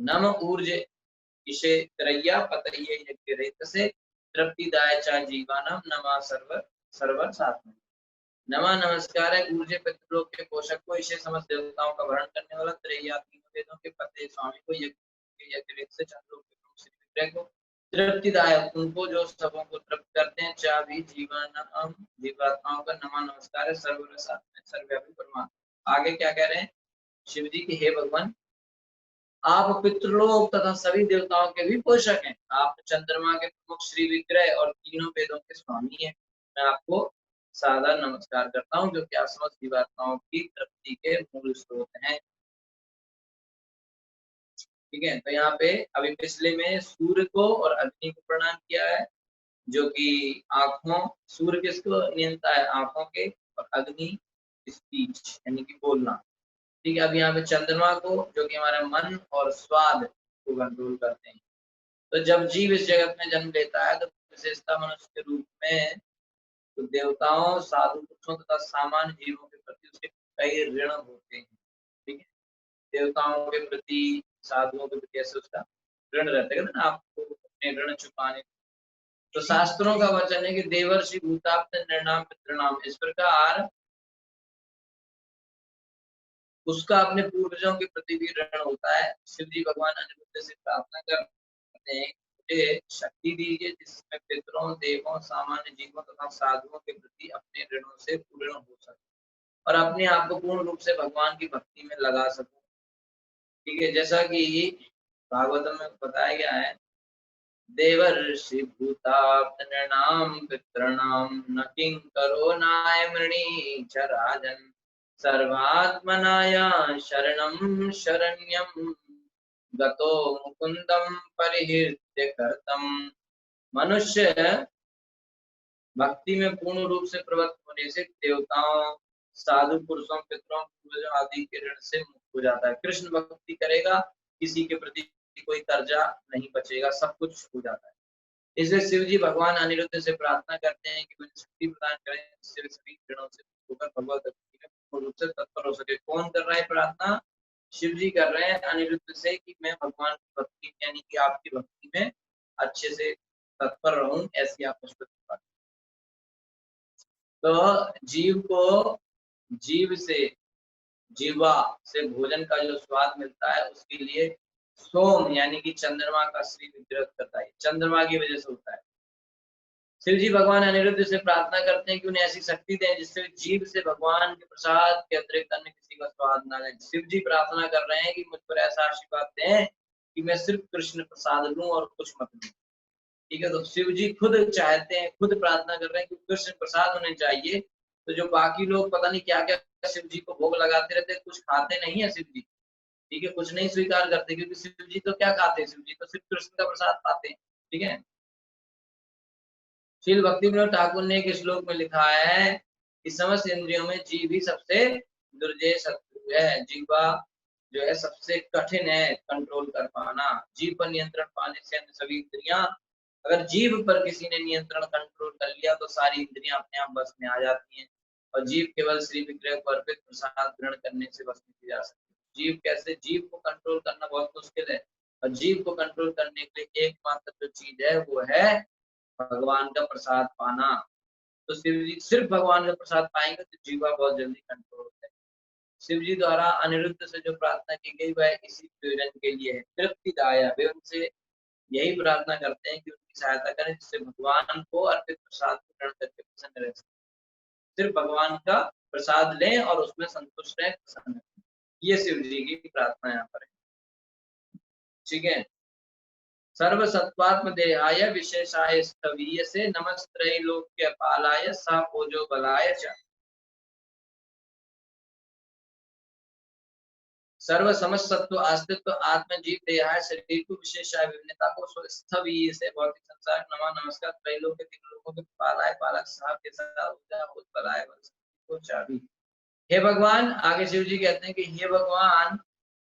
नम ऊर्जे इसे त्रय्या पतये यज्ञरेतसे तृप्तिदाय चा जीवानम नमा सर्वर सात्म। नमा नमस्कार है ऊर्जे पितृलोक के पोषक को, इसे समस्त देवताओं का भरण करने वाला, त्रैया तीनों वेदों के पते स्वामी को, यज्ञ से चंद्रों के प्रमुख श्री विग्रह को, तृप्तिदायक उनको जो सबों को तृप्त करते हैं, चाभी जीवन जीवात्माओं का नमा नमस्कार है सर्वव्यापी परमात्मा। आगे क्या कह रहे हैं शिव जी के, हे भगवान आप पितृलोक तथा सभी देवताओं के भी पोषक हैं, आप चंद्रमा के प्रमुख श्री विग्रह और तीनों वेदों के स्वामी हैं। मैं आपको सादर नमस्कार करता हूँ, जो कि आप समस्त जीवात्माओं की तृप्ति के मूल स्रोत हैं। ठीक है, तो यहाँ पे अभी पिछले में सूर्य को और अग्नि को प्रणाम किया है, जो कि आंखों, सूर्य किसको नियंत्रण है, आंखों के, और अग्नि स्पीच यानी कि बोलना। ठीक है, अब यहाँ पे चंद्रमा को, जो कि हमारा मन और स्वाद को कंट्रोल करते हैं। तो जब जीव इस जगत में जन्म लेता है तो विशेषता मनुष्य के रूप में, तो देवताओं, साधु पुरुषों तथा सामान्य जीवों के प्रति उसके कई ऋण होते हैं। ठीक है, देवताओं के प्रति, साधुओं के प्रति ऐसे उसका ऋण रहता है ना, आपको अपने ऋण चुकाने। तो शास्त्रों का वचन है कि देवर्षि भूताप्त निर्णाम पितृणाम, इस प्रकार उसका अपने पूर्वजों के प्रति भी ऋण होता है। शिव जी भगवान अनिरुद्ध से प्रार्थना करते हैं, मुझे शक्ति दीजिए जिसमें पितरों, देवों, सामान्य जीवों तथा साधुओं के प्रति अपने ऋणों से पूर्ण हो सके और अपने आप को पूर्ण रूप से भगवान की भक्ति में लगा सकूं। ठीक है, जैसा कि भागवतम में बताया गया है, देवर्षि भूताप्त नृणाम पितृणाम न किंकरो नाय मृणी च राजन् सर्वात्मनाया शरणं शरण्यं गतो मुकुंदम परिहृत्य कर्तम। मनुष्य भक्ति में पूर्ण रूप से प्रवृत्त होने से देवताओं, साधु पुरुषों, पितरों, पूर्वजों आदि के ऋण से मुक्त हो जाता है। कृष्ण भक्ति करेगा, किसी के प्रति कोई कर्जा नहीं बचेगा, सब कुछ हो जाता है। इसलिए शिव जी भगवान अनिरुद्ध से प्रार्थना करते हैं कि उन्हें शक्ति प्रदान करें, जिससे वे सभी ऋणों से मुक्त होकर भगवत भक्ति में पूर्ण रूप से तत्पर हो सके। कौन कर रहा है प्रार्थना? शिव जी कर रहे हैं अनिरुद्ध से कि मैं भगवान की भक्ति यानी कि आपकी भक्ति में अच्छे से तत्पर रहूं, ऐसी आप मुझ पर कृपा करें। तो जीव से, जीवा से भोजन का जो स्वाद मिलता है, उसके लिए सोम यानी कि चंद्रमा का श्री विग्रह करता है, चंद्रमा की वजह से होता है। शिव जी भगवान अनिरुद्ध से प्रार्थना करते हैं कि उन्हें ऐसी शक्ति दें जिससे जीव से भगवान के प्रसाद के अतिरिक्त अन्य किसी का स्वाद ना लें। शिव जी प्रार्थना कर रहे हैं कि मुझ पर ऐसा आशीर्वाद दें कि मैं सिर्फ कृष्ण प्रसाद लूं और कुछ मत लूं। ठीक है, तो शिव जी खुद चाहते हैं, खुद प्रार्थना कर रहे हैं कि कृष्ण प्रसाद होने चाहिए। तो जो बाकी लोग पता नहीं क्या क्या शिव जी को भोग लगाते रहते हैं, कुछ खाते नहीं है शिव जी। ठीक है, कुछ नहीं स्वीकार करते, क्योंकि शिव जी तो क्या खाते हैं, शिव जी तो सिर्फ कृष्ण का प्रसाद खाते हैं। ठीक है, श्रील भक्ति विनोद ठाकुर ने एक श्लोक में लिखा है कि समस्त इंद्रियों में जीव ही सबसे दुर्जय शत्रु है। जीवा जो है सबसे कठिन है कंट्रोल कर पाना। जीव पर नियंत्रण पाने से अन्य सभी इंद्रियां, अगर जीव पर किसी ने नियंत्रण कंट्रोल कर लिया तो सारी इंद्रियां अपने आप बस में आ जाती हैं और जीव केवल श्री विग्रह को अर्पित प्रसाद ग्रहण करने से बस में की जा सकती है। जीव कैसे? जीव को कंट्रोल करना बहुत मुश्किल है और जीव को कंट्रोल करने के लिए एकमात्र जो चीज है वो है भगवान का प्रसाद पाना। तो शिव जी सिर्फ भगवान का प्रसाद पाएंगे तो जीवा बहुत जल्दी कंट्रोल होता है। शिव जी द्वारा अनिरुद्ध से जो प्रार्थना की गई वह इसी प्रयोजन के लिए है, तृप्तिदायक। वे उनसे यही प्रार्थना करते हैं कि उनकी सहायता करें जिससे भगवान को अर्पित प्रसाद को ग्रहण करके प्रसन्न रह सके। सिर्फ भगवान का प्रसाद लें और उसमें संतुष्ट रहें, प्रसन्न रहें। ये शिव जी की प्रार्थना यहाँ पर है। ठीक है, सर्व सत्वात्म देहाय विशेषाय स्थवीय से नमस्त्रैलोक्य पालाय सा ओजो बलाय च। सर्व समस्त सत्व अस्तित्व आत्म जीव देहाय शरीर को विशेषाय विभिन्नता को स्थवीय से भौतिक संसार नमा नमस्कार त्रैलोक्य तीन लोगों के पालाय पालक साहब के साथ ऊर्जा ओज बलाय को चाबी। हे भगवान, आगे शिव जी कहते हैं कि हे भगवान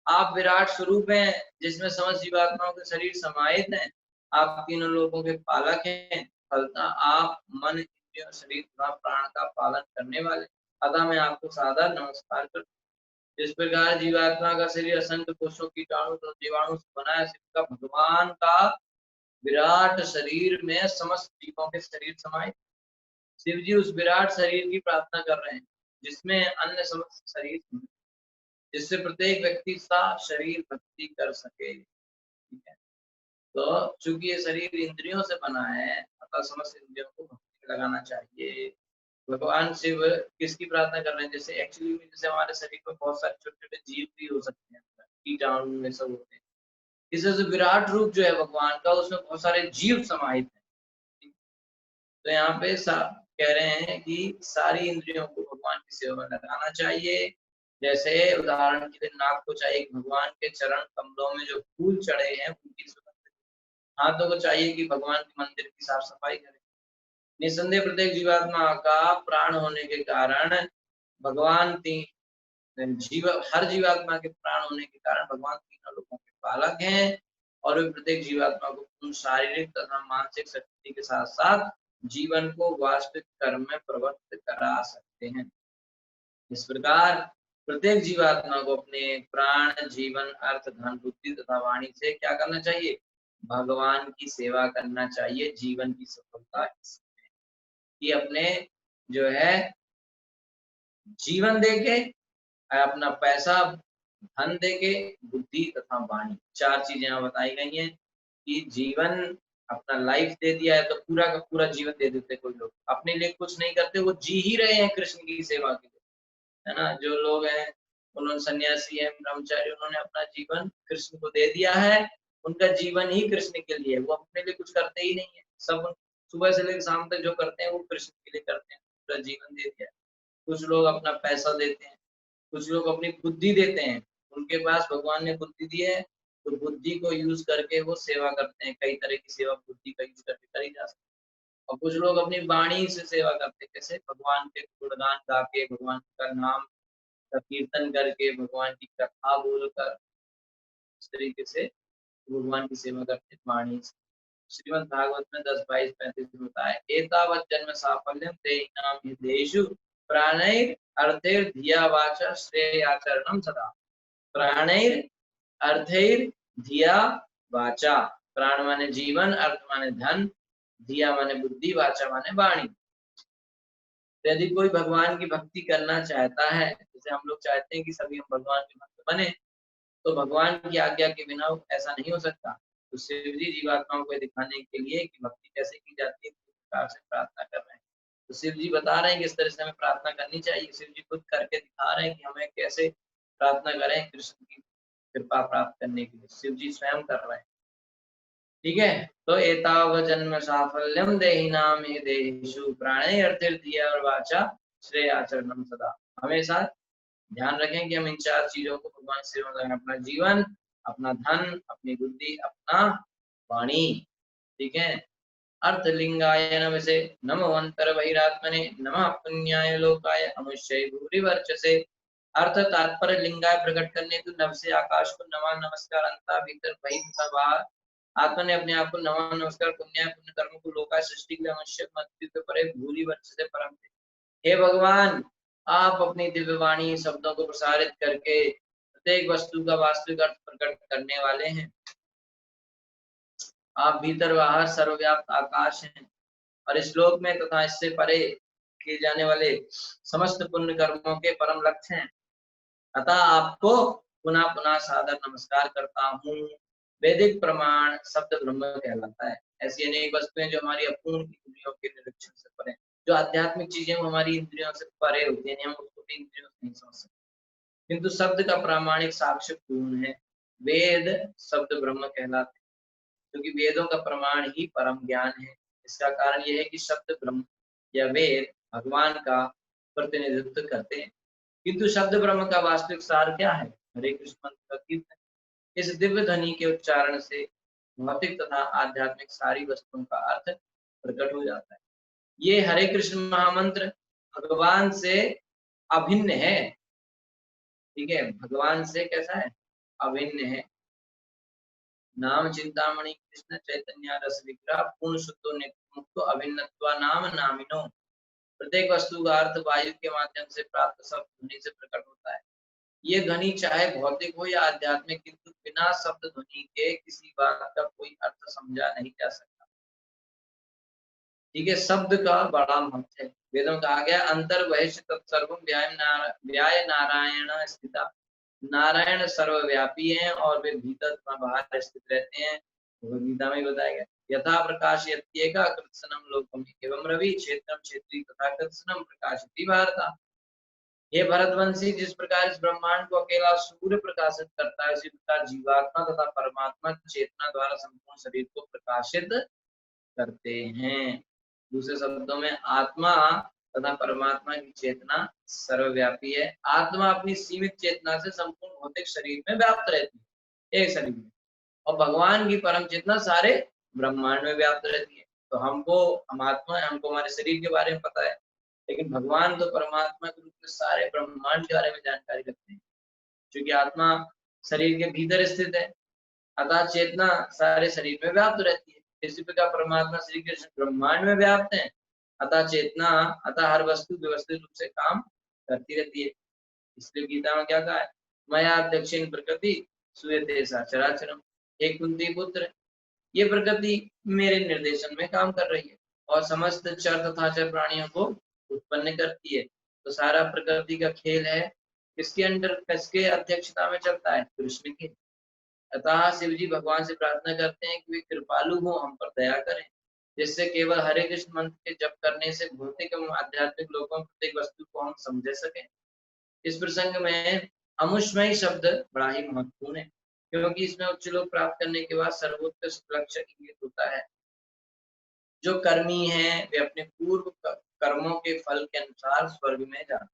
आप विराट स्वरूप हैं जिसमें समस्त जीवात्माओं के शरीर समाहित हैं। आप तीनों लोगों के पालक हैं, फलता आप मन, इंद्रियों, शरीर तथा प्राण का पालन करने वाले। अतः मैं आपको सादर नमस्कार करता हूँ। जिस प्रकार जीवात्मा का शरीर असंख्य कोषों कीटाणु तथा जीवाणु से बना है, का भगवान का विराट शरीर में समस्त जीवों के शरीर समाये। शिव जी उस विराट शरीर की प्रार्थना कर रहे हैं जिसमें अन्य समस्त शरीर, जिससे प्रत्येक व्यक्ति सा शरीर भक्ति कर सके। ठीक है, तो चूंकि ये शरीर इंद्रियों से बना है, अतः समस्त इंद्रियों को भक्ति में लगाना चाहिए। भगवान शिव किसकी प्रार्थना कर रहे हैं? जैसे एक्चुअली में जैसे हमारे शरीर में बहुत सारे छोटे छोटे जीव भी हो सकते हैं, कीटाणु में सब होते हैं, इससे जो विराट रूप जो है भगवान का, उसमें बहुत सारे जीव समाहित हैं। तो यहाँ पे कह रहे हैं कि सारी इंद्रियों को भगवान की सेवा में लगाना चाहिए। जैसे उदाहरण के लिए नाक को चाहिए कि भगवान के चरण कमलों में जो फूल चढ़े हैं उनकी सुगंध, हाथों को चाहिए कि भगवान के मंदिर की साफ सफाई करें। निसंदेह प्रत्येक जीवात्मा का प्राण होने के कारण भगवान हर जीवात्मा के प्राण होने के कारण भगवान तीनों लोगों के पालक हैं, और वे प्रत्येक जीवात्मा को पूर्ण शारीरिक तथा मानसिक शक्ति के साथ साथ जीवन को वास्तविक कर्म में प्रवृत्त करा सकते हैं। इस प्रकार प्रत्येक जीवात्मा को अपने प्राण, जीवन, अर्थ, धन, बुद्धि तथा वाणी से क्या करना चाहिए? भगवान की सेवा करना चाहिए। जीवन की सफलता इसमें कि अपने जो है जीवन देके, अपना पैसा, धन देके, बुद्धि तथा वाणी, चार चीजें यहाँ बताई गई हैं कि जीवन अपना लाइफ दे दिया है तो पूरा का पूरा जीवन दे देते। कोई लोग अपने लिए कुछ नहीं करते, वो जी ही रहे हैं कृष्ण की सेवा के लिए, है ना। जो लोग हैं उन्होंने सन्यासी है, ब्रह्मचारी, उन्होंने अपना जीवन कृष्ण को दे दिया है, उनका जीवन ही कृष्ण के लिए, वो अपने लिए कुछ करते ही नहीं है। सब सुबह से लेकर शाम तक जो करते हैं वो कृष्ण के लिए करते हैं, पूरा जीवन दे दिया है। कुछ लोग अपना पैसा देते हैं, कुछ लोग अपनी बुद्धि देते हैं, उनके पास भगवान ने बुद्धि दी है तो बुद्धि को यूज करके वो सेवा करते हैं। कई तरह की सेवा बुद्धि का यूज करके करी जा सकती है। और कुछ लोग अपनी वाणी से सेवा करते हैं, कैसे? भगवान के गुणगान गा के, भगवान का नाम का कीर्तन करके, भगवान की कथा बोलकर, इस तरीके से भगवान की सेवा करते हैं वाणी से। श्रीमद् भागवत में 10:22-35 में होता है, एतावत् जन्म साफल्यम तेषां हृदयेषु प्राणैर अर्थैर धिया वाचा श्रेयाचरणं सदा। प्राणैर अर्थैर धिया वाचा, प्राण माने जीवन, अर्थ माने धन, धिया माने बुद्धि, वाचा माने वाणी। यदि कोई भगवान की भक्ति करना चाहता है, जैसे हम लोग चाहते हैं कि सभी हम भगवान के भक्त बने, तो भगवान की आज्ञा के बिना ऐसा नहीं हो सकता। तो शिव जी जीवात्माओं को दिखाने के लिए कि भक्ति कैसे की जाती है, किस प्रकार से प्रार्थना कर रहे हैं। तो शिव जी बता रहे हैं कि इस तरह से हमें प्रार्थना करनी चाहिए। शिव जी खुद करके दिखा रहे हैं कि हमें कैसे प्रार्थना करें कृष्ण की कृपा प्राप्त करने के लिए। शिव जी स्वयं कर रहे हैं। ठीक है, तो एताव जन्म साफल्यम देहिनाम हृदयेषु प्राणे अर्थिर्धिया और वाचा श्रेयाचरणम सदा। हमेशा ध्यान रखें कि हम इन चार चीजों को भगवान से लगाएं, अपना जीवन, अपना धन, अपनी बुद्धि, अपना वाणी। ठीक है, अर्थलिंगाय नमः से नमो अंतर बहिरात्मने नमः पुण्याय लोकाय अमुष्य भूरि वर्चसे। अर्थ तात्पर्य लिंगाय प्रकट करने तो नभ से आकाश को नमः नमस्कार, अंता भीतर बहिर्मुखा बाहर। आत्मा ने अपने आप को नमः नमस्कार, पुण्याय पुण्य कर्मों को लोकाय सृष्टि के लिए अवश्य मृत्यु के परे भूरि वर्चसे परम। हे भगवान, आप अपनी दिव्य वाणी शब्दों को प्रसारित करके प्रत्येक वस्तु का वास्तविक अर्थ प्रकट करने वाले हैं। आप भीतर बाहर सर्वव्याप्त आकाश हैं और इस लोक में तथा इससे परे किए जाने वाले समस्त पुण्य कर्मों के परम लक्ष्य हैं। अतः आपको पुनः पुनः सादर नमस्कार करता हूँ। वैदिक प्रमाण शब्द ब्रह्म कहलाता है। ऐसी अनेक वस्तुएं जो हमारी अपूर्ण इंद्रियों के निरीक्षण से परे, जो आध्यात्मिक चीजें वो हमारी इंद्रियों से परे होती है, हम उसको भी इंद्रियों से नहीं समझ सकते, किंतु शब्द का प्रामाणिक साक्ष्य पूर्ण है। वेद शब्द ब्रह्म कहलाते हैं क्योंकि वेदों का प्रमाण ही परम ज्ञान है। इसका कारण यह है कि शब्द ब्रह्म या वेद भगवान का प्रतिनिधित्व करते हैं, किंतु शब्द ब्रह्म का वास्तविक सार क्या है? हरे कृष्ण मंत्र का कीर्तन। इस दिव्य ध्वनि के उच्चारण से भौतिक तथा आध्यात्मिक सारी वस्तुओं का अर्थ प्रकट हो जाता है। ये हरे कृष्ण महामंत्र भगवान से अभिन्न है। ठीक है, भगवान से कैसा है? अभिन्न है। नाम चिंतामणि कृष्ण चैतन्य रस विग्रह पूर्ण शुद्धो नित्य मुक्तो अभिन्नत्वा नाम नामिनो। प्रत्येक वस्तु का अर्थ वायु के माध्यम से प्राप्त शब्द ध्वनि से प्रकट होता है। ये ध्वनि चाहे भौतिक हो या आध्यात्मिक, किंतु बिना शब्द ध्वनि के किसी बात का कोई अर्थ समझा नहीं जा सकता। ठीक है, शब्द का बड़ा महत्व है। वेदों में कहा गया अंतर बहिष्ठ तत्सर्वम व्याय नारायण स्थिता। नारायण सर्वव्यापी हैं और वे भीतर तथा बाहर स्थित रहते हैं। भगवद गीता में बताया गया यथा प्रकाशयत्येका कृत्स्नम लोकम एवं रवि क्षेत्रम क्षेत्री तथा कृत्स्नम प्रकाशति भारत। हे भरतवंशी, जिस प्रकार इस ब्रह्मांड को अकेला सूर्य प्रकाशित करता है, उसी प्रकार जीवात्मा तथा परमात्मा चेतना द्वारा संपूर्ण शरीर को प्रकाशित करते हैं। दूसरे शब्दों में आत्मा तथा परमात्मा की चेतना सर्वव्यापी है। आत्मा अपनी सीमित चेतना से संपूर्ण भौतिक शरीर में व्याप्त रहती है, एक शरीर में, और भगवान की परम चेतना सारे ब्रह्मांड में व्याप्त रहती है। तो हम आत्मा है, हमको हमारे शरीर के बारे में पता है, लेकिन भगवान तो परमात्मा के रूप में सारे ब्रह्मांड के बारे में जानकारी रखते हैं, क्योंकि आत्मा शरीर के भीतर स्थित है, अतः चेतना सारे शरीर में व्याप्त रहती है। इसी प्रकार परमात्मा श्री कृष्ण ब्रह्मांड में व्याप्त है, अतः चेतना, अतः हर वस्तु व्यवस्थित रूप से काम करती रहती है। इसलिए गीता में क्या कहा है, मया दक्षिण प्रकृति सूयते सा चराचरम। एक कुंती पुत्र, ये प्रकृति मेरे निर्देशन में काम कर रही है और समस्त चर तथा चर प्राणियों को उत्पन्न करती है। तो सारा प्रकृति का खेल है किसके अंडर, किसके अध्यक्षता में चलता है, कृष्ण के। अतः शिव जी भगवान से प्रार्थना करते हैं कि वे कृपालु हो, हम पर दया करें, जिससे केवल हरे कृष्ण मंत्र के जप करने से भौतिक एवं आध्यात्मिक लोगों प्रत्येक वस्तु को हम समझ सकें। इस प्रसंग में अमुष्मयी शब्द बड़ा ही महत्वपूर्ण है, क्योंकि इसमें उच्च लोक प्राप्त करने के बाद सर्वोत्कृष्ट लक्ष्य इंगित होता है। जो कर्मी हैं वे अपने पूर्व कर्मों के फल के अनुसार स्वर्ग में जाते हैं,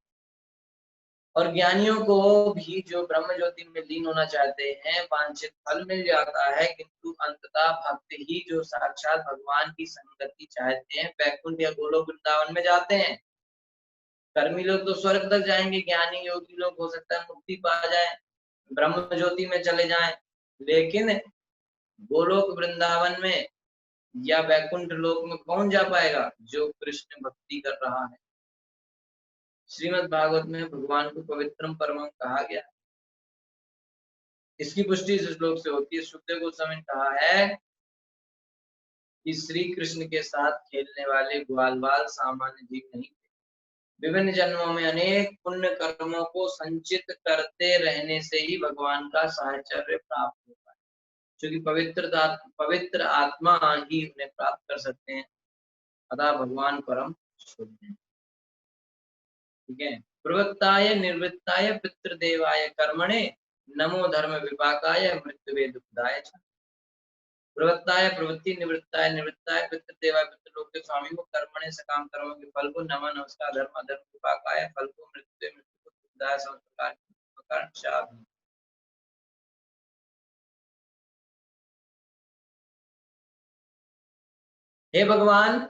और ज्ञानियों को भी जो ब्रह्म ज्योति में लीन होना चाहते हैं वांछित फल मिल जाता है, किंतु अंततः भक्त ही जो साक्षात भगवान की संगति चाहते हैं वैकुंठ या गोलोक वृंदावन में जाते हैं। कर्मी लोग तो स्वर्ग तक जाएंगे, ज्ञानी योगी लोग हो सकता है मुक्ति पा जाए, ब्रह्म ज्योति में चले जाएं, लेकिन गोलोक वृंदावन में या वैकुंठ लोक में कौन जा पाएगा, जो कृष्ण भक्ति कर रहा है। श्रीमद् भागवत में भगवान को पवित्रम परमम कहा गया। इसकी पुष्टि इस श्लोक से होती है। सुखदेव गोस्वामी ने कहा है कि श्री कृष्ण के साथ खेलने वाले ग्वाल बाल सामान्य जीव नहीं थे। विभिन्न जन्मों में अनेक पुण्य कर्मों को संचित करते रहने से ही भगवान का साहचर्य प्राप्त होता है, क्योंकि पवित्र आत्मा ही उन्हें प्राप्त कर सकते हैं। अतः भगवान परम शुद्ध है। ठीक है, प्रवृत्ताय निर्वृत्ताय पितृदेवाय कर्मणे नमो धर्म विपाकाय मृत्युवे दुखदाय। प्रवृत्ताय प्रवृत्ति, निवृत्ताय निवृत्ताय, पितृदेवाय पितृलोक के स्वामी को, कर्मणे सकाम कर्मों के फल को, नमः नमस्कार, धर्म धर्म विपाकाय फल को, मृत्युवे मृत्यु को दुखदाय सब प्रकार की। हे भगवान,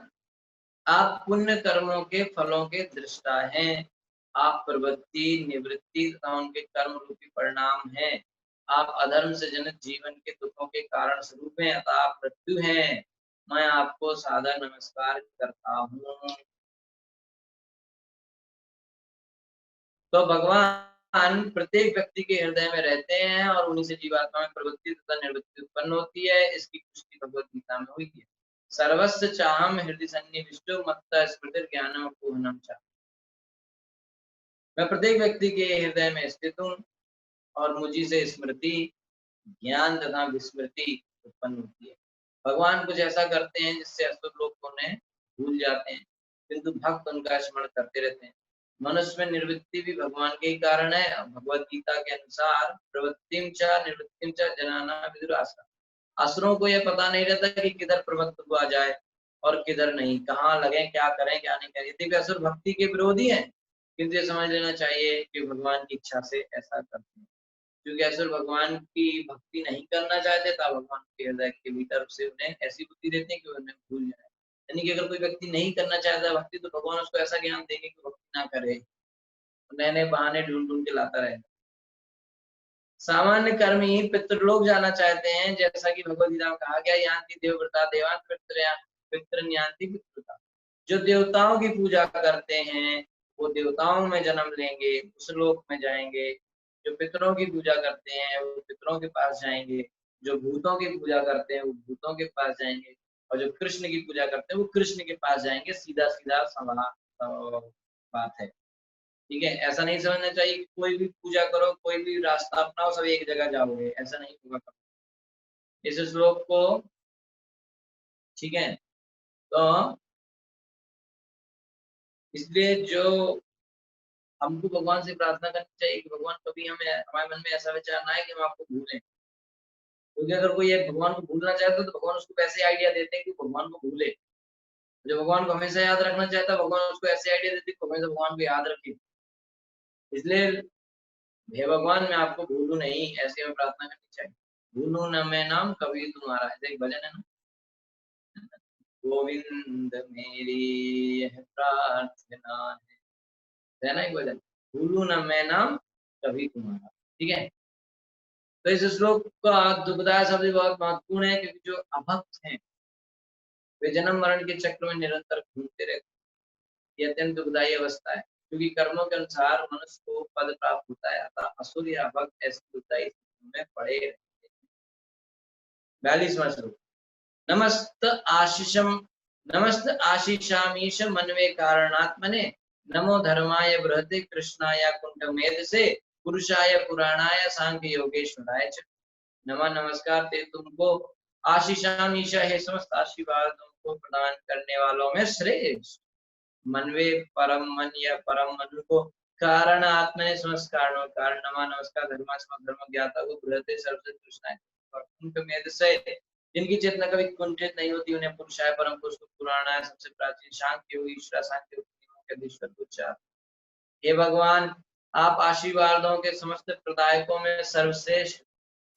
आप पुण्य कर्मों के फलों के दृष्टा हैं। आप प्रवृत्ति, निवृत्ति तथा उनके कर्म रूपी परिणाम हैं। आप अधर्म से जनित जीवन के दुखों के कारण स्वरूप हैं, अतः आप मृत्यु हैं। मैं आपको सादर नमस्कार करता हूँ। तो भगवान प्रत्येक व्यक्ति के हृदय में रहते हैं और उन्हीं से जीवात्मा में प्रवृत्ति तथा निवृत्ति उत्पन्न होती है। इसकी पुष्टि भगवद गीता में हुई है। सर्वस्व चाहम हृदय सन्निविष्टो मत्तः स्मृति ज्ञानम अपोहनम च। मैं प्रत्येक व्यक्ति के हृदय में स्थित हूँ और मुझी से स्मृति, ज्ञान तथा विस्मृति उत्पन्न होती है। भगवान कुछ ऐसा करते हैं जिससे असुर लोग उन्हें भूल जाते हैं, किंतु भक्त उनका स्मरण करते रहते हैं। मनुष्य में निवृत्ति भी भगवान के ही कारण है। भगवद गीता के अनुसार प्रवृत्तिम च निवृत्तिम च जनाना विदुरासा। असुरों को यह पता नहीं रहता कि किधर प्रवृत्त हुआ जाए और किधर नहीं, कहाँ लगे, क्या करें क्या नहीं करें। यदि असुर भक्ति के विरोधी हैं, किंतु ये समझ लेना चाहिए कि भगवान की इच्छा से ऐसा करते हैं, क्योंकि असुर भगवान की भक्ति नहीं करना चाहते तब भगवान के हृदय के भीतर से उन्हें ऐसी बुद्धि देते हैं कि उन्हें भूल जाए। यानी कि अगर कोई व्यक्ति नहीं करना चाहता भक्ति, तो भगवान उसको ऐसा ज्ञान देंगे कि भक्ति ना करे, नए नए बहाने ढूंढ ढूंढ के लाता रहेगा। सामान्य कर्मी पितृलोक जाना चाहते हैं, जैसा कि भगवद गीता में कहा गया, यान्ति देवव्रता देवान पितृयान्ति पितृता। जो देवताओं की पूजा करते हैं वो देवताओं में जन्म लेंगे, उस लोक में जाएंगे। जो पितरों की पूजा करते हैं वो पितरों के पास जाएंगे, जो भूतों की पूजा करते हैं वो भूतों के पास जाएंगे, और जो कृष्ण की पूजा करते हैं वो कृष्ण के पास जाएंगे। सीधा सीधा बात है। ठीक है, ऐसा नहीं समझना चाहिए कि कोई भी पूजा करो, कोई भी रास्ता अपनाओ, सब एक जगह जाओगे, ऐसा नहीं होगा। इस श्लोक को, ठीक है, तो इसलिए जो हमको भगवान से प्रार्थना करनी चाहिए कि भगवान कभी हमें, हमारे मन में ऐसा विचार ना है कि हम आपको भूलें, क्योंकि अगर कोई भगवान को भूलना चाहता तो भगवान उसको ऐसे आइडिया देते हैं कि भगवान को भूले। जो भगवान को हमेशा याद रखना चाहता है भगवान उसको ऐसे आइडिया देते हैं कि हमेशा भगवान को याद रखे। इसलिए हे भगवान मैं आपको भूलूं नहीं, ऐसे में प्रार्थना करनी चाहिए। भूलू न मैं नाम कभी तुम्हारा, ऐसे एक भजन है ना, गोविंद मेरी यह प्रार्थना है ना, एक भजन, भूलू न मैं नाम कभी तुम्हारा। ठीक है, तो इस श्लोक का दुखदायक शब्द बहुत महत्वपूर्ण है, क्योंकि जो अभक्त हैं वे जन्म मरण के चक्र में निरंतर घूमते रहते हैं। ये अत्यंत दुखदायी अवस्था है, क्योंकि कर्मों के अनुसार मनुष्य को पद प्राप्त होता है, अतः असुर या अभक्त ऐसी दुखदायी स्थिति में पड़े रहते हैं। 42वां श्लोक, नमस्त आशीषम नमस्त आशीषामीश मनवे कारणात्मने, नमो धर्माय बृहते कृष्णाय कुंठ मेध से, पुरुषाय पुराणाय सांख्य योगेश्वराय च। नमा नमस्कार ते तुमको, आशीषामीशा है समस्त आशीर्वाद को प्रदान करने वालों में श्रेष्ठ, मनवे परम मन या परम मन को, कारण आत्मा समस्त कारणों कारण, नमा नमस्कार धर्मात्मा धर्म ज्ञाता को, बृहते सर्वश्रेष्ठ कृष्णाय और कुंठ मेध से, जिनकी चेतना कभी कुंठित नहीं होती, उन्हें पुरुषाय परम पुरुष को, पुराना है सबसे प्राचीन, शांति योग ईश्वर शांति योग ईश्वर को चार। हे भगवान आप आशीर्वादों के समस्त प्रदायकों में सर्वश्रेष्ठ,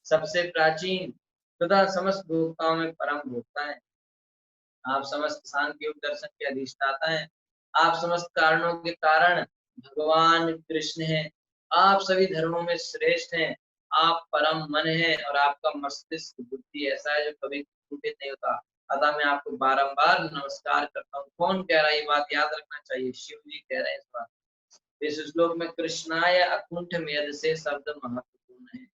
सबसे प्राचीन तथा समस्त भोक्ताओं में परम भोक्ता है। आप समस्त सांख्य योग दर्शन के अधिष्ठाता हैं, आप समस्त कारणों के कारण भगवान कृष्ण हैं, आप सभी धर्मों में श्रेष्ठ हैं, आप परम मन हैं, और आपका मस्तिष्क बुद्धि ऐसा है जो कभी टूटित नहीं होता। अतः मैं आपको बारंबार नमस्कार करता हूँ। कौन कह रहा है ये बात, याद रखना चाहिए, शिव जी कह रहे हैं इस बात। इस श्लोक में कृष्णाय अकुंठ मेध से शब्द महत्वपूर्ण है।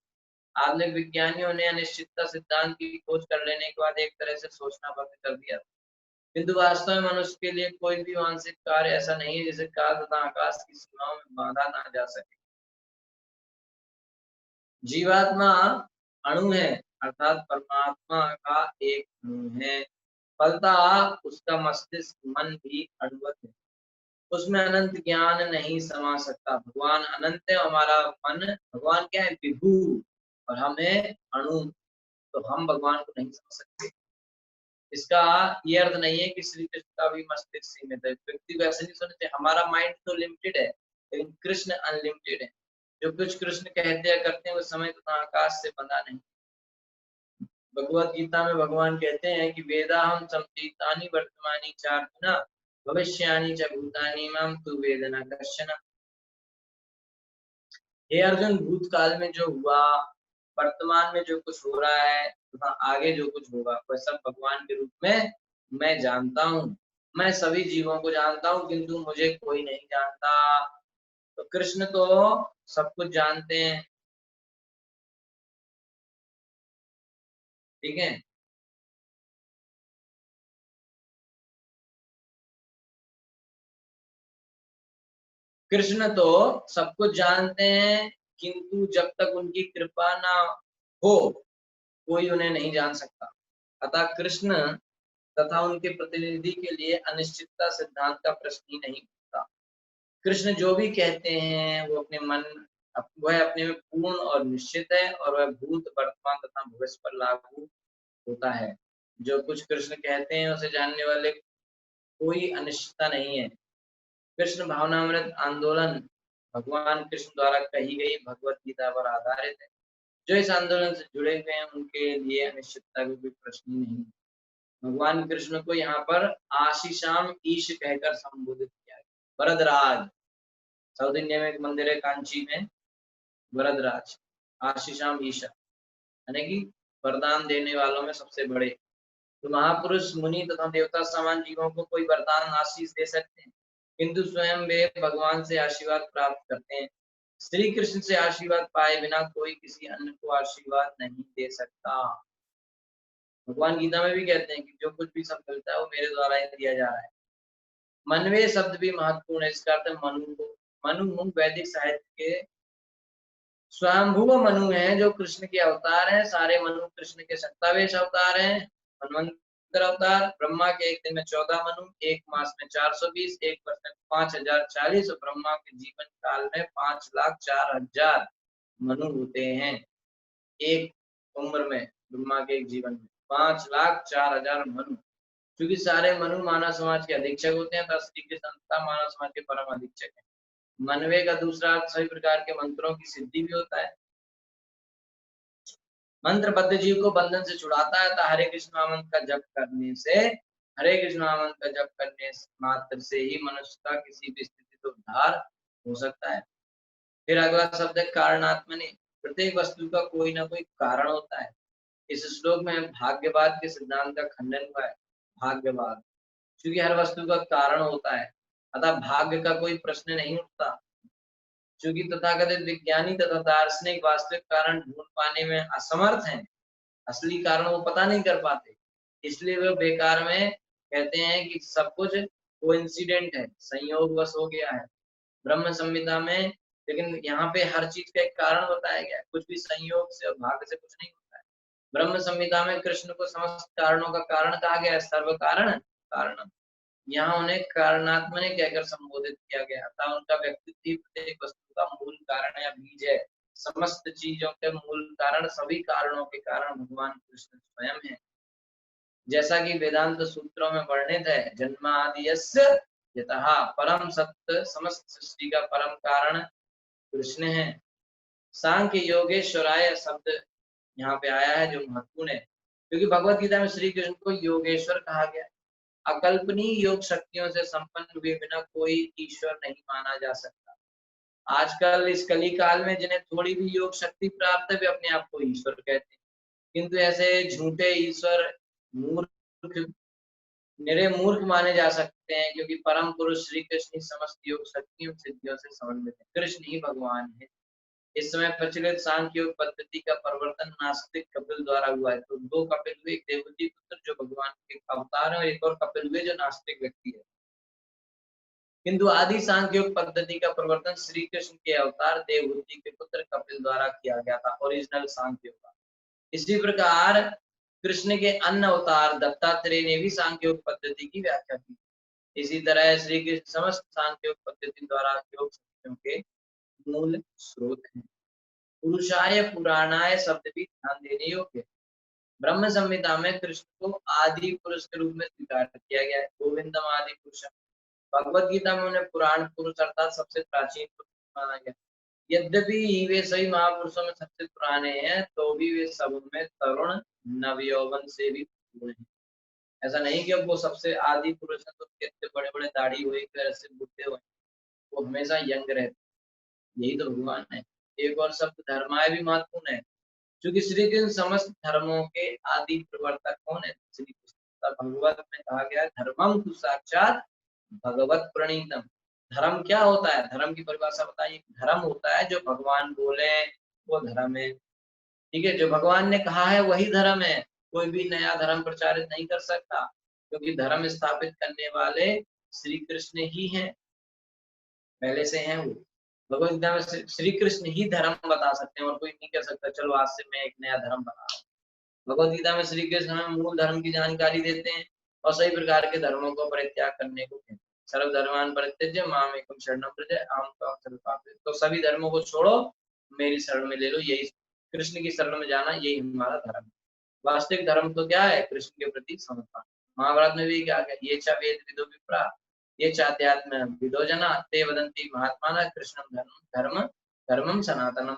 आधुनिक विज्ञानियों ने अनिश्चितता सिद्धांत की खोज कर लेने के बाद एक तरह से सोचना बंद कर दिया, किंतु वास्तव में मनुष्य के लिए कोई भी मानसिक कार्य ऐसा नहीं है जिसे काल तथा आकाश की सीमाओं में बांधा ना जा सके। जीवात्मा अणु है, अर्थात परमात्मा का एक अणु है, फलतः उसका मस्तिष्क मन भी अणुवत है, उसमें अनंत ज्ञान नहीं समा सकता। भगवान अनंत है, हमारा मन, भगवान क्या है, विभू, और हम है अणु, तो हम भगवान को नहीं समझ सकते। इसका ये अर्थ नहीं है कि श्री कृष्ण का भी मस्तिष्क सीमित है, व्यक्ति को ऐसे नहीं सोचते, हमारा माइंड तो लिमिटेड है लेकिन कृष्ण अनलिमिटेड है। जो कुछ कृष्ण कहते हैं करते हैं वो समय तथा आकाश से बंधा नहीं। भगवत गीता में भगवान कहते हैं कि वेदा हम संतीतानि वर्तमानी चार्जुना, भविष्यानि च भूतानि माम तु वेदना कश्चन। हे अर्जुन, भूतकाल में जो हुआ, वर्तमान में जो कुछ हो रहा है तथा आगे जो कुछ होगा, वह सब भगवान के रूप में मैं जानता हूँ। मैं सभी जीवों को जानता हूँ किंतु मुझे कोई नहीं जानता। तो कृष्ण तो सब कुछ जानते हैं। ठीक है, कृष्ण तो सब कुछ जानते हैं, किंतु जब तक उनकी कृपा ना हो कोई उन्हें नहीं जान सकता। अतः कृष्ण तथा उनके प्रतिनिधि के लिए अनिश्चितता सिद्धांत का प्रश्न ही नहीं उठता। कृष्ण जो भी कहते हैं वो अपने मन, वह अपने में पूर्ण और निश्चित है, और वह भूत वर्तमान तथा भविष्य पर लागू होता है। जो कुछ कृष्ण कहते हैं उसे जानने वाले कोई अनिश्चितता नहीं है। कृष्ण भावनामृत आंदोलन भगवान कृष्ण द्वारा कही गई भगवत गीता पर आधारित है। जो इस आंदोलन से जुड़े हुए हैं उनके लिए अनिश्चितता का कोई प्रश्न ही नहीं। भगवान कृष्ण को यहाँ पर आशीषाम ईश कहकर संबोधित किया है। वरदराज, साउथ इंडिया में एक मंदिर है कांची में, वरदराज, आशीषाम ईशा, यानी कि वरदान देने वालों में सबसे बड़े। तो महापुरुष मुनि तथा देवता समान जीवों को कोई वरदान आशीष दे सकते हैं, किंतु स्वयं वे भगवान से आशीर्वाद प्राप्त करते हैं। श्री कृष्ण से आशीर्वाद पाए बिना कोई किसी अन्य को आशीर्वाद नहीं दे सकता। भगवान गीता में भी कहते हैं कि जो कुछ भी सब मिलता है वो मेरे द्वारा ही दिया जा रहा है। मनवे शब्द भी महत्वपूर्ण है, इसका अर्थ है मनु को। मनु वैदिक साहित्य के स्वयंभुव मनु हैं, जो कृष्ण के अवतार हैं। सारे मनु कृष्ण के सत्तावेश अवतार हैं। मनवंतर अवतार, ब्रह्मा के एक दिन में 14 मनु, एक मास में 420, एक वर्ष में 5040, और ब्रह्मा के जीवन काल में 5,04,000 मनु होते हैं। एक उम्र में ब्रह्मा के एक जीवन में 5,04,000 मनु। क्योंकि सारे मनु मानव समाज के अधीक्षक होते हैं, तो श्री कृष्ण मानव समाज के परम अधीक्षक है। मनवे का दूसरा अर्थ सभी प्रकार के मंत्रों की सिद्धि भी होता है। मंत्र बद्ध जीव को बंधन से छुड़ाता है, तो हरे कृष्ण महामंत्र का जप करने से, हरे कृष्ण महामंत्र का जप करने मात्र से ही मनुष्य का किसी भी स्थिति से उद्धार हो सकता है। फिर अगला शब्द है कारणात्मनि। प्रत्येक वस्तु का कोई ना कोई कारण होता है। इस श्लोक में भाग्यवाद के सिद्धांत का खंडन हुआ है। भाग्यवाद, क्योंकि हर वस्तु का कारण होता है, अतः भाग्य का कोई प्रश्न नहीं उठता। क्योंकि तथाकथित विज्ञानी तथा दार्शनिक वास्तविक कारण ढूंढ पाने में असमर्थ हैं, असली कारण वो पता नहीं कर पाते, इसलिए वो बेकार में कहते हैं कि सब कुछ कोइंसिडेंट है, संयोगवश हो गया है। ब्रह्म संहिता में लेकिन यहाँ पे हर चीज का एक कारण बताया गया है, कुछ भी संयोग से और भाग्य से कुछ नहीं होता है। ब्रह्म संहिता में कृष्ण को समस्त कारणों का कारण कहा गया है, सर्व कारण कारणम। यहाँ उन्हें कारणात्मने कहकर संबोधित किया गया था। उनका व्यक्तित्व ही प्रत्येक वस्तु का मूल कारण या बीज है। समस्त चीजों के मूल कारण, सभी कारणों के कारण भगवान कृष्ण स्वयं है। जैसा कि वेदांत सूत्रों में वर्णित है, जन्मादियस्य यतः परम सत्य, समस्त सृष्टि का परम कारण कृष्ण है। सांख्य योगेश्वराय शब्द यहाँ पे आया है जो महत्वपूर्ण है, क्योंकि भगवत गीता में श्री कृष्ण को योगेश्वर कहा गया है। अकल्पनीय योग शक्तियों से संपन्न हुए बिना कोई ईश्वर नहीं माना जा सकता। आजकल इस कली काल में जिन्हें थोड़ी भी योग शक्ति प्राप्त है वे अपने आप को ईश्वर कहते हैं, किंतु ऐसे झूठे ईश्वर मूर्ख, निरे मूर्ख माने जा सकते हैं, क्योंकि परम पुरुष श्री कृष्ण ही समस्त योग शक्तियों सिद्धियों से समन्वित है। कृष्ण ही भगवान है। इस समय प्रचलित सांख्य योग पद्धति का परिवर्तन नास्तिक कपिल द्वारा हुआ है। तो दो कपिल हुए, एक देवहूति पुत्र जो भगवान के अवतार है, और एक और कपिल हुए जो नास्तिक व्यक्ति है। किंतु आदि सांख्य योग पद्धति का परिवर्तन श्री कृष्ण के अवतार देवहूति के पुत्र कपिल द्वारा किया गया था, ओरिजिनल सांख्य योग। इसी प्रकार कृष्ण के अन्य अवतार दत्तात्रेय ने भी सांख्य योग पद्धति की व्याख्या की। इसी तरह श्री कृष्ण समस्त सांख्य योग पद्धति द्वारा योग शक्तियों के मूल स्रोत हैं। पुरुषाय पुराणाय शब्द भी ध्यान देने योग्य है। ब्रह्म संहिता में कृष्ण को आदि पुरुष के रूप में स्वीकार किया गया है। गोविंदम आदि पुरुष। भगवत गीता में उन्हें पुराण पुरुष अर्थात सबसे प्राचीन पुरुष माना गया। यद्यपि वे सही महापुरुषों में सबसे पुराने हैं, तो भी वे सब में तरुण नवयौवन से भी पूर्ण हैं। ऐसा नहीं कि अब वो सबसे आदि पुरुष है तो कितने बड़े बड़े दाढ़ी हुए ऐसे बुढ़े हुए, वो हमेशा यंग रहते। यही तो भगवान है। एक और शब्द धर्माय भी महत्वपूर्ण है, क्योंकि श्री कृष्ण समस्त धर्मों के आदि प्रवर्तक कौन है? श्री कृष्ण। भगवत में कहा गया है धर्मम तु साक्षात भगवत प्रणीतम। धर्म क्या होता है? धर्म की परिभाषा बताइए। धर्म होता है जो भगवान बोले वो धर्म है। ठीक है, जो भगवान ने कहा है वही धर्म है। कोई भी नया धर्म प्रचारित नहीं कर सकता, क्योंकि धर्म स्थापित करने वाले श्री कृष्ण ही हैं, पहले से हैं वो। भगवत गीता में श्री कृष्ण ही धर्म बता सकते हैं, और कोई नहीं कह सकता चलो आज से मैं एक नया धर्म बना रहा हूँ। भगवत गीता में श्री कृष्ण हमें मूल धर्म की जानकारी देते हैं और सही प्रकार के धर्मों को परित्याग करने को कहते हैं। सर्व धर्मान परित्यज्य मामेकं शरणं व्रज अहं त्वां सर्वपापेभ्यो। तो सभी धर्मों को छोड़ो, मेरी शरण में ले लो। यही कृष्ण की शरण में जाना, यही हमारा धर्म है। वास्तविक धर्म तो क्या है? कृष्ण के प्रति समर्पण। महाभारत में भी क्या है? ये च वेद विदो विप्रा ये चाध्यात्म विदो जना ते वदन्ति महात्मानः कृष्णं धर्म धर्मम सनातनम।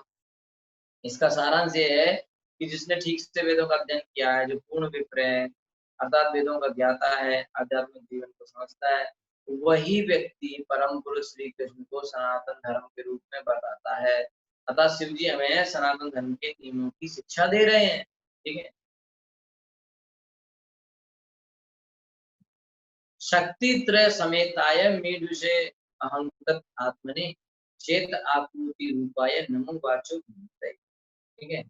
इसका सारांश ये है कि जिसने ठीक से वेदों का अध्ययन किया है, जो पूर्ण विप्र है अर्थात वेदों का ज्ञाता है, आध्यात्मिक जीवन को समझता है, वही व्यक्ति परम पुरुष श्री कृष्ण को सनातन धर्म के रूप में बताता है। अतः शिव जी हमें सनातन धर्म के नियमों की शिक्षा दे रहे हैं। ठीक है। शक्ति त्रय समेताय मीड विषय अहंकृत आत्मने। चेत आपूर्ति रूपाय नमो वाचो विभूतये। ठीक है,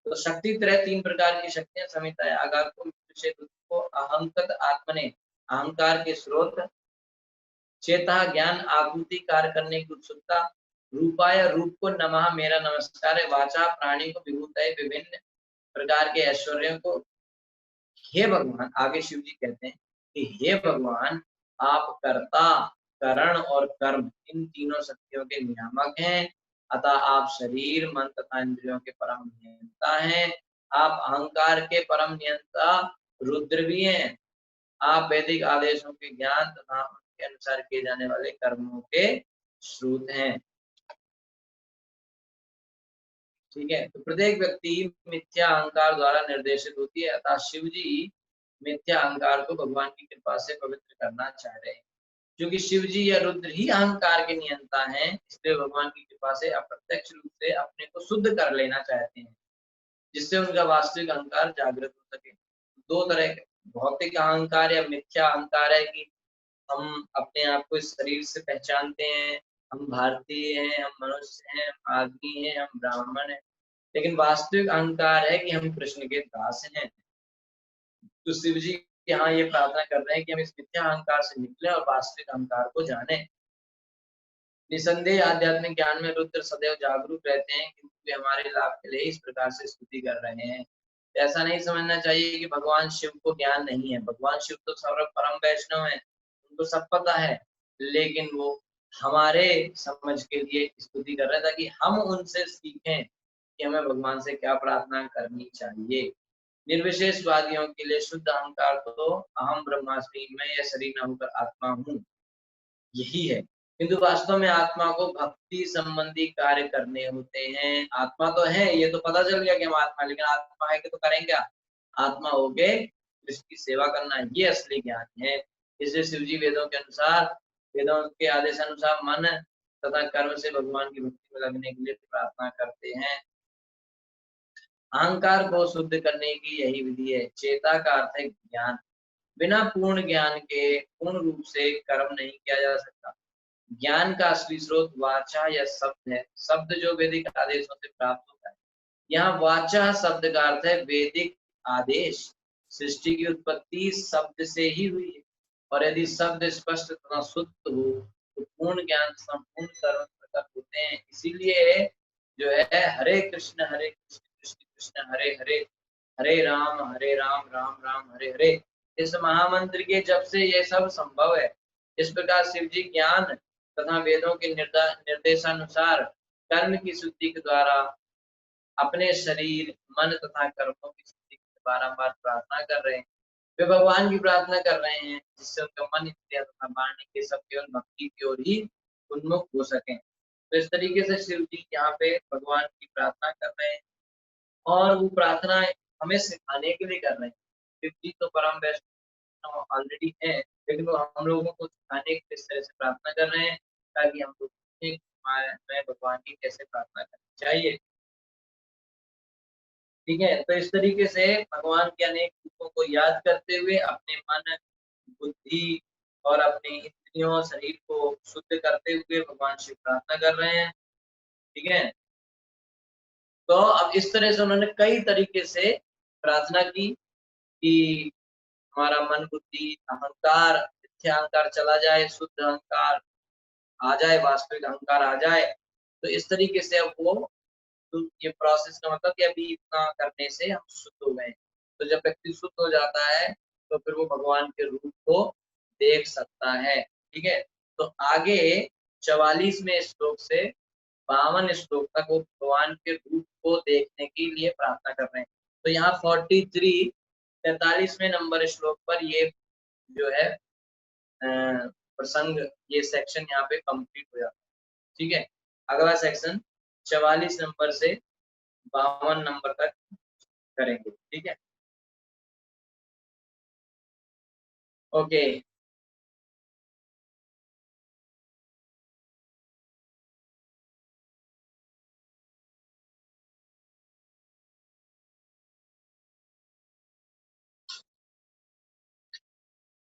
तो शक्ति त्रय 3 प्रकार की शक्तियां समिता है। आगार को, को अहंकत आत्मने, अहंकार के स्रोत, चेता ज्ञान आपूर्ति कार्य करने की उत्सुकता, रूपाय रूप को नमः मेरा नमस्कार है, वाचा प्राणी को विभूतये विभिन्न प्रकार के ऐश्वर्यों को। हे भगवान, आगे शिव जी कहते हैं कि हे भगवान, आप कर्ता, करण और कर्म इन तीनों शक्तियों के नियामक हैं, अतः आप शरीर, मन तथा इंद्रियों के परम नियंता हैं। आप अहंकार के परम नियंता रुद्र भी हैं। आप वैदिक आदेशों के ज्ञान तथा उनके अनुसार किए जाने वाले कर्मों के स्रोत हैं। ठीक है, तो प्रत्येक व्यक्ति मिथ्या अहंकार द्वारा निर्देशित होती है, अतः शिव जी मिथ्या अहंकार को भगवान की कृपा से पवित्र करना चाह रहे हैं। क्योंकि शिव जी या रुद्र ही अहंकार के नियंता हैं, इसलिए भगवान की कृपा से अप्रत्यक्ष रूप से अपने को शुद्ध कर लेना चाहते हैं, जिससे उनका वास्तविक अहंकार जागृत हो सके। दो तरह के भौतिक अहंकार या मिथ्या अहंकार है कि हम अपने आप को इस शरीर से पहचानते हैं, हम भारतीय हैं, हम मनुष्य हैं, हम आदमी हैं, हम ब्राह्मण हैं। लेकिन वास्तविक अहंकार है कि हम कृष्ण के दास हैं। तो शिव जी यहाँ ये प्रार्थना कर रहे हैं कि हम इस मिथ्या अहंकार से निकले और वास्तविक अहंकार को जाने। निसंदेह आध्यात्मिक ज्ञान में रुद्र सदैव जागरूक रहते हैं, किंतु वे हमारे लाभ के लिए इस प्रकार से स्तुति कर रहे हैं। ऐसा नहीं समझना चाहिए कि भगवान शिव को ज्ञान नहीं है। भगवान शिव तो सर्व परम वैष्णव है, उनको सब पता है, लेकिन वो हमारे समझ के लिए स्तुति कर रहे हैं ताकि हम उनसे सीखें कि हमें भगवान से क्या प्रार्थना करनी चाहिए। निर्विशेषवादियों के लिए शुद्ध अहंकार तो अहम ब्रह्मास्मि, मैं यह शरीर न होकर आत्मा हूँ, यही है। किंतु वास्तव में आत्मा को भक्ति संबंधी कार्य करने होते हैं। आत्मा तो है, ये तो पता चल गया कि हम आत्मा, लेकिन आत्मा है कि तो करें क्या? आत्मा होके इसकी सेवा करना, ये असली ज्ञान है। इसलिए शिव जी वेदों के अनुसार, वेदों के आदेशानुसार मन तथा कर्म से भगवान की भक्ति में लगने के लिए प्रार्थना करते हैं। अहंकार को शुद्ध करने की यही विधि है। चेता का अर्थ है ज्ञान। बिना पूर्ण ज्ञान के पूर्ण रूप से कर्म नहीं किया जा सकता। ज्ञान का असली स्रोत वाचा या शब्द है। शब्द जो वैदिक आदेशों से प्राप्त होता है। यहाँ वाचा शब्द का अर्थ है वैदिक आदेश। सृष्टि की उत्पत्ति शब्द से ही हुई है, और यदि शब्द स्पष्ट तथा शुद्ध हो तो पूर्ण ज्ञान संपूर्ण कर्म प्रकट होते हैं। इसीलिए जो है हरे कृष्ण कृष्ण कृष्ण हरे हरे, हरे राम राम राम हरे हरे, इस महामंत्र के जब से ये सब संभव है। इस प्रकार शिव जी ज्ञान तथा वेदों के निर्देशानुसार कर्म की शुद्धि के द्वारा अपने शरीर, मन तथा कर्मों की शुद्धि की बारंबार प्रार्थना कर रहे हैं। वे भगवान की प्रार्थना कर रहे हैं जिससे उनका मन, इंद्रिय तथा वाणी के सब केवल भक्ति की ओर ही उन्मुख हो सके। तो इस तरीके से शिव जी यहाँ पे भगवान की प्रार्थना कर रहे हैं, और वो प्रार्थना हमें सिखाने के लिए कर रहे हैं। शिव जी तो परम वैष्णव ऑलरेडी है, लेकिन वो हम लोगों को सिखाने के लिए इस तरह से प्रार्थना कर रहे हैं ताकि हम लोग सीखें मैं भगवान की कैसे प्रार्थना करनी चाहिए। ठीक है, तो इस तरीके से भगवान के अनेक रूपों को याद करते हुए अपने मन, बुद्धि और अपने इंद्रियों, शरीर को शुद्ध करते हुए भगवान से प्रार्थना कर रहे हैं। ठीक है, तो अब इस तरह से उन्होंने कई तरीके से प्रार्थना की कि हमारा मन, बुद्धि, अहंकार, मिथ्या अहंकार चला जाए, शुद्ध अहंकार आ जाए, वास्तविक अहंकार आ जाए। तो इस तरीके से अब वो, तो ये प्रोसेस का मतलब कि अभी इतना करने से हम शुद्ध हो गए। तो जब व्यक्ति शुद्ध हो जाता है तो फिर वो भगवान के रूप को देख सकता है। ठीक है, तो आगे 44वें श्लोक से 52 श्लोक तक वो भगवान के रूप को देखने के लिए प्रार्थना कर रहे हैं। तो यहाँ 43वें नंबर श्लोक पर ये जो है प्रसंग, ये सेक्शन यहाँ पे कंप्लीट हो जाता है। ठीक है, अगला सेक्शन 44 नंबर से 52 नंबर तक करेंगे। ठीक है, ओके।